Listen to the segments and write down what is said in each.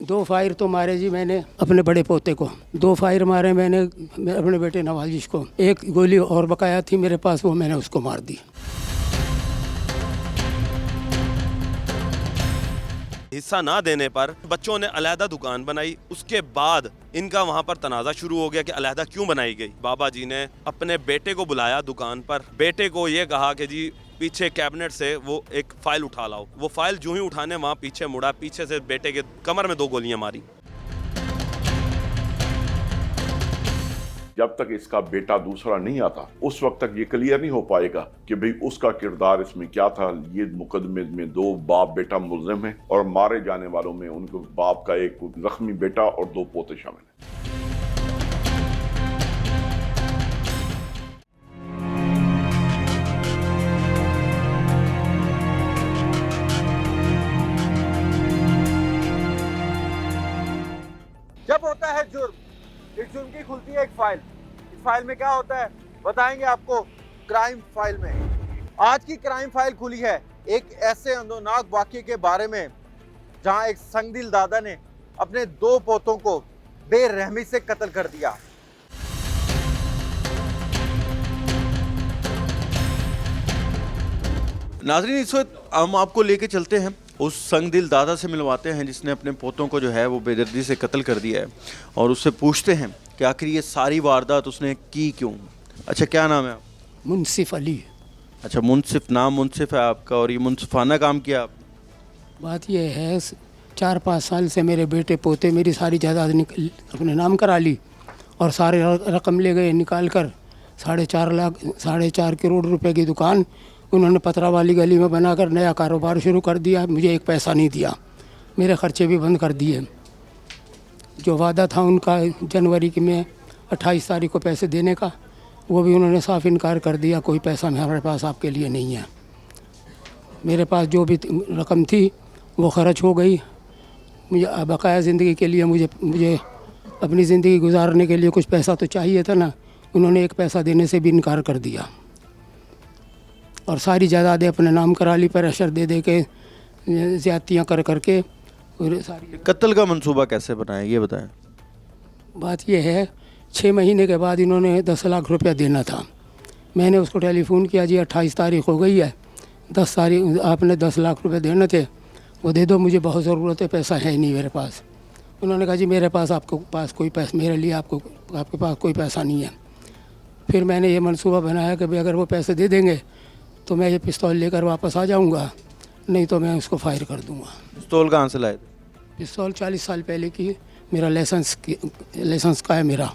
दो फायर तो मारे जी मैंने अपने बड़े पोते को, दो फायर मारे मैंने अपने बेटे नवाजिश को, एक गोली और बकाया थी मेरे पास, वो मैंने उसको मार दी। हिस्सा ना देने पर बच्चों ने अलहदा दुकान बनाई। उसके बाद इनका वहां पर तनाजा शुरू हो गया कि अलहदा क्यों बनाई गई। बाबा जी ने अपने बेटे को बुलाया दुकान पर, बेटे को ये कहा कि जी पीछे कैबिनेट से वो एक फाइल उठा लाओ। वो फाइल जो ही उठाने वहां पीछे मुड़ा, पीछे से बेटे के कमर में 2 गोलियां मारी। जब तक इसका बेटा दूसरा नहीं आता उस वक्त तक ये क्लियर नहीं हो पाएगा कि भाई उसका किरदार इसमें क्या था। ये मुकदमे में 2 बाप बेटा मुल्जिम है और मारे जाने वालों में उनके बाप का एक जख्मी बेटा और 2 पोते शामिल हैं। जब होता है जुर्म, इस जुर्म की खुलती है एक फाइल। इस फाइल में क्या होता है बताएंगे आपको क्राइम फाइल में। आज की क्राइम फाइल खुली है एक ऐसे अंदोनाक वाक़ये के बारे में जहां एक संगदिल दादा ने अपने 2 पोतों को बेरहमी से कत्ल कर दिया। नाज़रीन, इस वक्त हम आपको लेके चलते हैं उस संगदिल दादा से मिलवाते हैं जिसने अपने पोतों को जो है वो बेदर्दी से कत्ल कर दिया है, और उससे पूछते हैं कि आखिर ये सारी वारदात उसने की क्यों। अच्छा, क्या नाम है आप? मुंसिफ अली। अच्छा, मुंसिफ, नाम मुंसिफ है आपका, और ये मुंसिफाना काम किया आप? बात यह है 4-5 साल से मेरे बेटे पोते मेरी सारी जायदाद अपने नाम करा ली और सारे रकम ले गए निकाल कर। 4.5 करोड़ रुपए की दुकान उन्होंने पतरा वाली गली में बनाकर नया कारोबार शुरू कर दिया। मुझे एक पैसा नहीं दिया, मेरे खर्चे भी बंद कर दिए। जो वादा था उनका जनवरी में 28 तारीख को पैसे देने का, वो भी उन्होंने साफ इनकार कर दिया। कोई पैसा हमारे पास आपके लिए नहीं है। मेरे पास जो भी रकम थी वो खर्च हो गई। मुझे बकाया ज़िंदगी के लिए मुझे अपनी ज़िंदगी गुजारने के लिए कुछ पैसा तो चाहिए था ना। उन्होंने एक पैसा देने से भी इनकार कर दिया और सारी जायदादें अपने नाम करा ली, प्रेशर दे के, ज़्यादतियाँ कर करके। और सारी कत्ल का मंसूबा कैसे बनाया ये बताएं। बात यह है 6 महीने के बाद इन्होंने 10 लाख रुपया देना था। मैंने उसको टेलीफोन किया, जी 28 तारीख हो गई है, 10 तारीख आपने 10 लाख रुपये देने थे, वो दे दो, मुझे बहुत ज़रूरत है, पैसा है नहीं मेरे पास। उन्होंने कहा जी मेरे पास आपके पास कोई पैसा, मेरे लिए आपके पास कोई पैसा नहीं है। फिर मैंने ये मंसूबा बनाया कि भाई अगर वो पैसे दे देंगे तो मैं ये पिस्तौल लेकर वापस आ जाऊंगा, नहीं तो मैं उसको फायर कर दूंगा। पिस्तौल कहाँ से लाए थे? पिस्तौल 40 साल पहले की, मेरा लाइसेंस का है मेरा।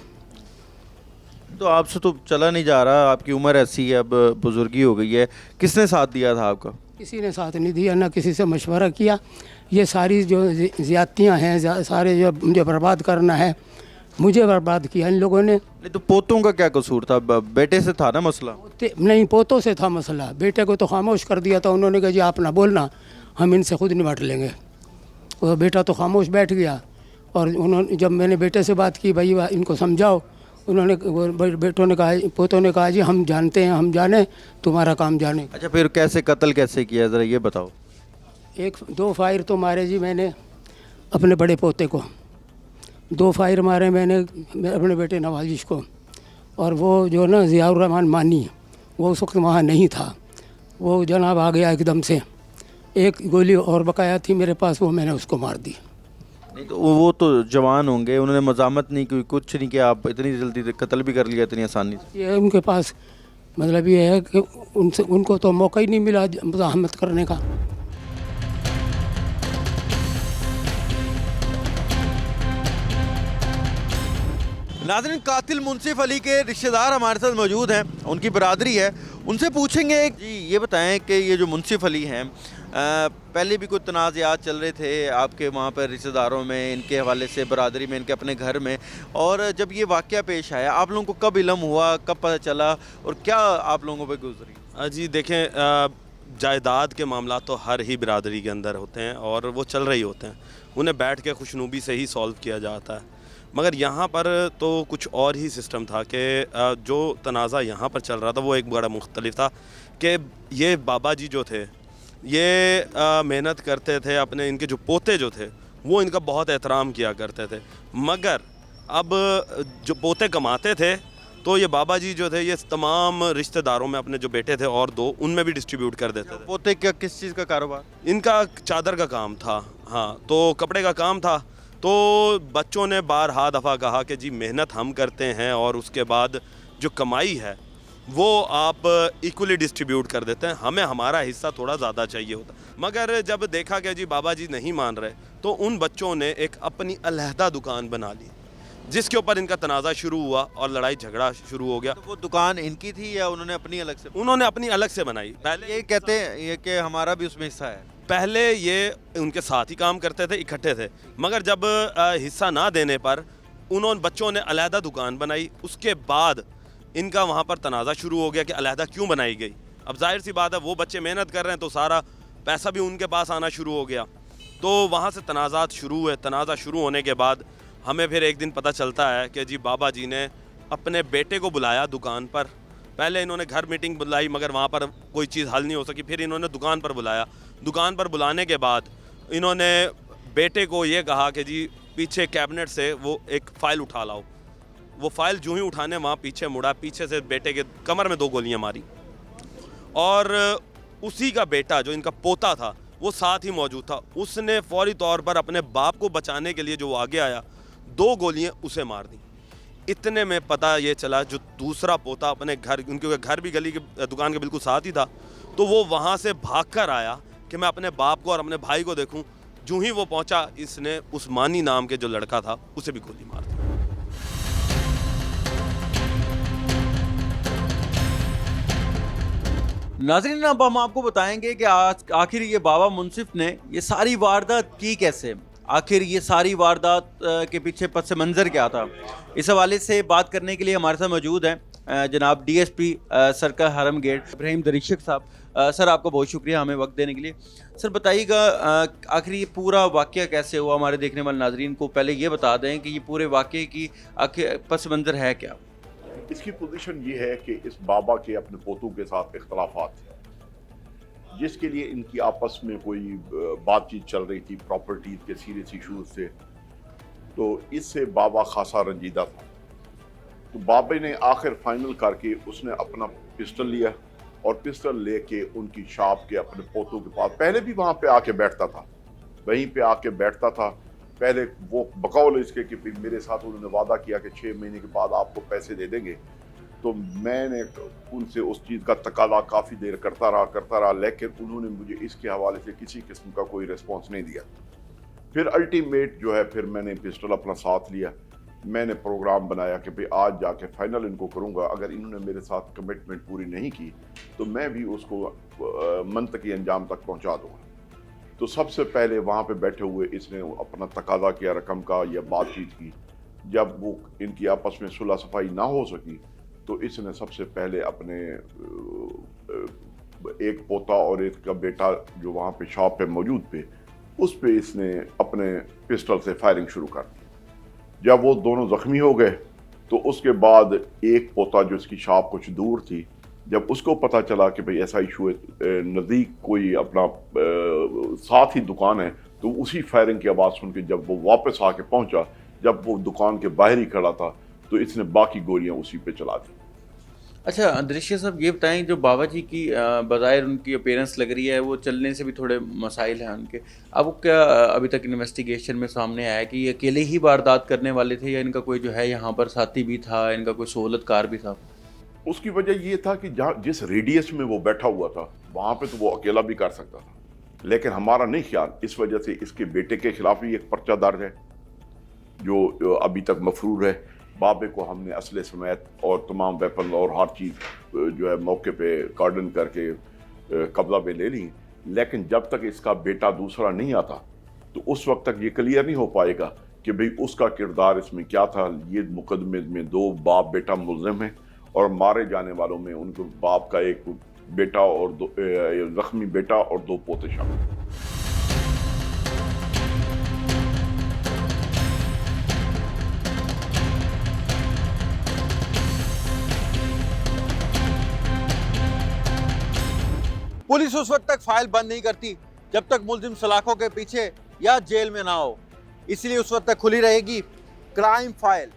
तो आपसे तो चला नहीं जा रहा, आपकी उम्र ऐसी है, अब बुजुर्गी हो गई है। किसने साथ दिया था आपका? किसी ने साथ नहीं दिया, ना किसी से मशवरा किया। ये सारी जो ज़्यादतियाँ हैं, सारे जो मुझे बर्बाद करना है, मुझे बर्बाद किया इन लोगों ने। नहीं तो पोतों का क्या कसूर था? बेटे से था ना मसला? नहीं, पोतों से था मसला। बेटे को तो खामोश कर दिया था उन्होंने, कहा जी आप ना बोलना, हम इनसे खुद निपट लेंगे। वो बेटा तो खामोश बैठ गया। और उन्होंने जब मैंने बेटे से बात की, भाई इनको समझाओ, उन्होंने बेटों ने कहा, पोतों ने कहा जी हम जानते हैं, हम जाने, तुम्हारा काम जाने। अच्छा, फिर कैसे कत्ल कैसे किया ज़रा ये बताओ। 2 फायर तो मारे जी मैंने अपने बड़े पोते को, 2 फायर मारे मैंने अपने बेटे नवाजिश को, और वो जो ना ज़ियाउर रहमान मानी, वो उस वक्त वहाँ नहीं था, वो जनाब आ गया एकदम से। एक गोली और बकाया थी मेरे पास, वो मैंने उसको मार दी। नहीं तो वो तो जवान होंगे, उन्होंने मजामत नहीं की, कुछ नहीं किया, आप इतनी जल्दी कत्ल भी कर लिया इतनी आसानी से? ये उनके पास मतलब ये है कि उनको तो मौका ही नहीं मिला मज़ाहमत करने का। नाज़रीन, कातिल मुंसिफ अली के रिश्तेदार हमारे साथ मौजूद हैं, उनकी बरादरी है, उनसे पूछेंगे। जी ये बताएं कि ये जो मुंसिफ अली हैं, पहले भी कोई तनाज़ात चल रहे थे आपके वहाँ पर रिश्तेदारों में, इनके हवाले से, बरादरी में, इनके अपने घर में, और जब ये वाक़या पेश आया आप लोगों को कब इल्म हुआ, कब पता चला, और क्या आप लोगों पर गुजरी? जी देखें, जायदाद के मामला तो हर ही बिरादरी के अंदर होते हैं और वो चल रही होते हैं, उन्हें बैठ के खुशनुबी से ही सॉल्व किया जाता है। मगर यहाँ पर तो कुछ और ही सिस्टम था कि जो तनाज़ा यहाँ पर चल रहा था वो एक बड़ा मुख्तलिफ था कि ये बाबा जी जो थे ये मेहनत करते थे, अपने इनके जो पोते जो थे वो इनका बहुत एहतराम किया करते थे। मगर अब जो पोते कमाते थे तो ये बाबा जी जो थे ये तमाम रिश्तेदारों में अपने जो बेटे थे और दो उनमें भी डिस्ट्रीब्यूट कर देते थे। पोते क्या किस चीज़ का कारोबार? इनका चादर का काम था, हाँ, तो कपड़े का काम था। तो बच्चों ने बारहा दफ़ा कहा कि जी मेहनत हम करते हैं और उसके बाद जो कमाई है वो आप इक्वली डिस्ट्रीब्यूट कर देते हैं, हमें हमारा हिस्सा थोड़ा ज़्यादा चाहिए होता। मगर जब देखा कि जी बाबा जी नहीं मान रहे तो उन बच्चों ने एक अपनी अलहदा दुकान बना ली, जिसके ऊपर इनका तनाज़ा शुरू हुआ और लड़ाई झगड़ा शुरू हो गया। तो वो दुकान इनकी थी या उन्होंने अपनी अलग से? उन्होंने अपनी अलग से बनाई। पहले ये कहते हैं ये कि हमारा भी उसमें हिस्सा है। पहले ये उनके साथ ही काम करते थे, इकट्ठे थे, मगर जब हिस्सा ना देने पर उन्होंने बच्चों ने अलहदा दुकान बनाई। उसके बाद इनका वहाँ पर तनाज़ा शुरू हो गया कि अलहदा क्यों बनाई गई। अब जाहिर सी बात है वो बच्चे मेहनत कर रहे हैं तो सारा पैसा भी उनके पास आना शुरू हो गया। तो वहाँ से तनाज़ात शुरू हुए। तनाज़ा शुरू होने के बाद हमें फिर एक दिन पता चलता है कि जी बाबा जी ने अपने बेटे को बुलाया दुकान पर। पहले इन्होंने घर मीटिंग बुलाई मगर वहाँ पर कोई चीज़ हल नहीं हो सकी, फिर इन्होंने दुकान पर बुलाया। दुकान पर बुलाने के बाद इन्होंने बेटे को ये कहा कि जी पीछे कैबिनेट से वो एक फ़ाइल उठा लाओ। वो फ़ाइल जो ही उठाने वहाँ पीछे मुड़ा, पीछे से बेटे के कमर में 2 गोलियाँ मारी और उसी का बेटा जो इनका पोता था वो साथ ही मौजूद था। उसने फौरी तौर पर अपने बाप को बचाने के लिए जो वो आगे आया 2 गोलियाँ उसे मार दी। इतने में पता ये चला जो दूसरा पोता अपने घर, उनके घर भी गली के दुकान के बिल्कुल साथ ही था, तो वो वहाँ से भाग कर आया कि मैं अपने बाप को और अपने भाई को देखूं। जो ही वो पहुँचा इसने उस्मानी नाम के जो लड़का था उसे भी गोली मार दी। नाज़रीन अब हम आपको बताएंगे कि आज आखिर ये बाबा मुंसिफ ने ये सारी वारदात की कैसे, आखिर ये सारी वारदात के पीछे पस मंज़र क्या था। इस हवाले से बात करने के लिए हमारे साथ मौजूद हैं जनाब DSP सर्कल हरम गेट इब्राहिम दरीशक साहब। सर आपका बहुत शुक्रिया हमें वक्त देने के लिए। सर बताइएगा आखिर ये पूरा वाक़या कैसे हुआ, हमारे देखने वाले नाज़रीन को पहले ये बता दें कि ये पूरे वाक़े की आखिर पस मंज़र है क्या। इसकी पोजीशन ये है कि इस बाबा के अपने पोतों के साथ इख्तलाफात थे, जिसके लिए इनकी आपस में कोई बातचीत चल रही थी, प्रॉपर्टी के सीरियस इशूज थे। तो इससे बाबा खासा रंजीदा था। तो बाबे ने आखिर फाइनल करके उसने अपना पिस्टल लिया और पिस्टल लेके उनकी शॉप के अपने पोतों के पास, पहले भी वहाँ पे आके बैठता था, वहीं पे आके बैठता था। पहले वो बकौल इसके कि मेरे साथ उन्होंने वादा किया कि 6 महीने के बाद आपको पैसे दे देंगे। तो मैंने उनसे उस चीज़ का तकादा काफ़ी देर करता रहा, लेकिन उन्होंने मुझे इसके हवाले से किसी किस्म का कोई रिस्पॉन्स नहीं दिया। फिर अल्टीमेट जो है, फिर मैंने पिस्टल अपना साथ लिया, मैंने प्रोग्राम बनाया कि भाई आज जाके फाइनल इनको करूँगा। अगर इन्होंने मेरे साथ कमिटमेंट पूरी नहीं की तो मैं भी उसको मंतकी अंजाम तक पहुँचा दूँगा। तो सबसे पहले वहाँ पे बैठे हुए इसने अपना तकादा किया रकम का या बातचीत की। जब वो इनकी आपस में सुलह सफाई ना हो सकी तो इसने सबसे पहले अपने एक पोता और एक का बेटा जो वहाँ पे शॉप पे मौजूद थे उस पे इसने अपने पिस्टल से फायरिंग शुरू कर दी। जब वो दोनों जख्मी हो गए तो उसके बाद एक पोता जो इसकी शॉप कुछ दूर थी, जब उसको पता चला कि भाई ऐसा इशू है, नज़दीक कोई अपना साथ ही दुकान है, तो उसी फायरिंग की आवाज़ सुन के जब वो वापस आके पहुंचा, जब वो दुकान के बाहर ही खड़ा था तो इसने बाकी गोलियां उसी पे चला दी। अच्छा दृश्य साहब ये बताएं, जो बाबा जी की बज़ाहिर उनकी अपीयरेंस लग रही है वो चलने से भी थोड़े मसाइल हैं उनके, अब वो क्या अभी तक इन्वेस्टिगेशन में सामने आया कि ये अकेले ही वारदात करने वाले थे या इनका कोई जो है यहाँ पर साथी भी था, इनका कोई सहूलतकार भी था? उसकी वजह ये था कि जहाँ जिस रेडियस में वो बैठा हुआ था वहाँ पे तो वो अकेला भी कर सकता था, लेकिन हमारा नहीं ख्याल, इस वजह से इसके बेटे के खिलाफ ही एक पर्चा दर्ज है जो अभी तक मफरूर है। बाबे को हमने असले समेत और तमाम वेपन और हर चीज़ जो है मौके पे कार्डन करके कब्जा पे ले ली, लेकिन जब तक इसका बेटा दूसरा नहीं आता तो उस वक्त तक ये क्लियर नहीं हो पाएगा कि भाई उसका किरदार इसमें क्या था। ये मुकदमे में 2 बाप बेटा मुल्ज़िम हैं और मारे जाने वालों में उनके बाप का एक बेटा और 2 जख्मी बेटा और 2 पोते शामिल। पुलिस उस वक्त तक फाइल बंद नहीं करती जब तक मुलजिम सलाखों के पीछे या जेल में ना हो। इसलिए उस वक्त तक खुली रहेगी क्राइम फाइल।